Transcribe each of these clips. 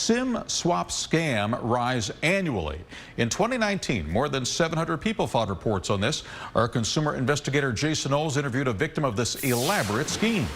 SIM swap scam rise annually. In 2019, more than 700 people filed reports on this. Our consumer investigator Jason Knowles interviewed a victim of this elaborate scheme.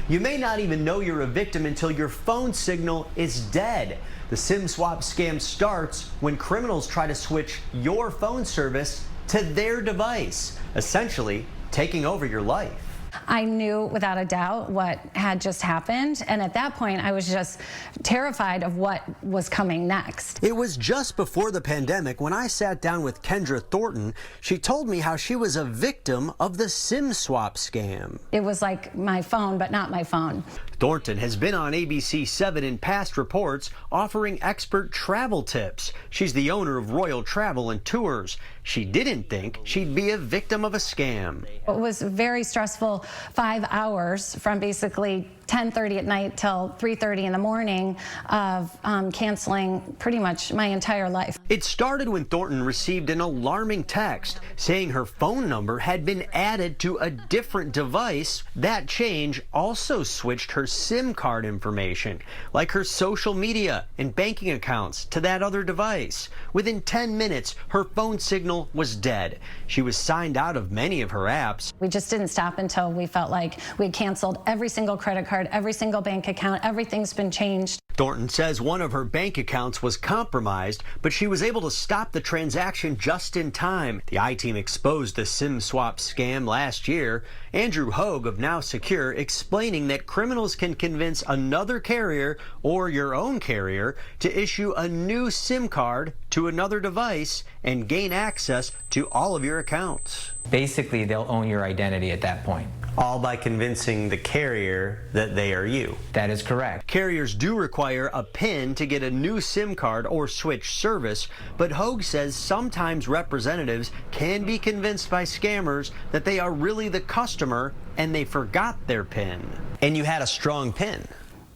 You may not even know you're a victim until your phone signal is dead. The SIM swap scam starts when criminals try to switch your phone service to their device, essentially taking over your life. I knew without a doubt what had just happened, and at that point I was just terrified of what was coming next. It was just before the pandemic when I sat down with Kendra Thornton. She told me how she was a victim of the SIM swap scam. It was like my phone, but not my phone. Thornton has been on ABC7 in past reports offering expert travel tips. She's the owner of Royal Travel and Tours. She didn't think she'd be a victim of a scam. It was very stressful 5 hours from basically 10:30 at night till 3:30 in the morning of canceling pretty much my entire life. It started when Thornton received an alarming text saying her phone number had been added to a different device. That change also switched her SIM card information, like her social media and banking accounts, to that other device. Within 10 minutes, her phone signal was dead. She was signed out of many of her apps. We just didn't stop until we felt like we had canceled every single credit card, every single bank account. Everything's been changed. Thornton says one of her bank accounts was compromised, but she was able to stop the transaction just in time. The I-Team exposed the SIM swap scam last year. Andrew Hogue of Now Secure explaining that criminals can convince another carrier or your own carrier to issue a new SIM card to another device and gain access to all of your accounts. Basically, they'll own your identity at that point. All by convincing the carrier that they are you. That is correct. Carriers do require a PIN to get a new SIM card or switch service, but Hogue says sometimes representatives can be convinced by scammers that they are really the customer and they forgot their PIN. And you had a strong PIN.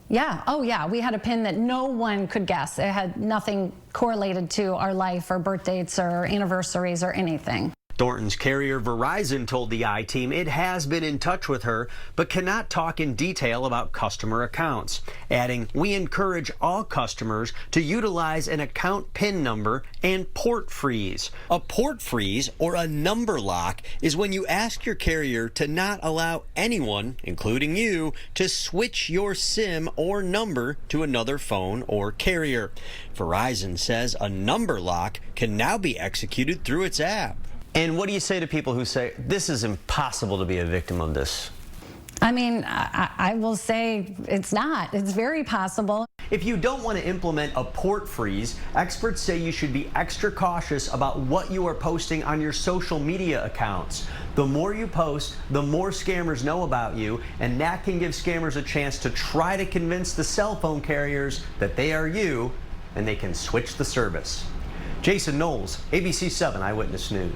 Yeah, oh yeah, we had a PIN that no one could guess. It had nothing correlated to our life or birth dates or anniversaries or anything. Thornton's carrier Verizon told the I-Team it has been in touch with her, but cannot talk in detail about customer accounts, adding, "We encourage all customers to utilize an account PIN number and port freeze." A port freeze, or a number lock, is when you ask your carrier to not allow anyone, including you, to switch your SIM or number to another phone or carrier. Verizon says a number lock can now be executed through its app. And what do you say to people who say, this is impossible to be a victim of this? I mean, I will say it's not. It's very possible. If you don't want to implement a port freeze, experts say you should be extra cautious about what you are posting on your social media accounts. The more you post, the more scammers know about you, and that can give scammers a chance to try to convince the cell phone carriers that they are you and they can switch the service. Jason Knowles, ABC7 Eyewitness News.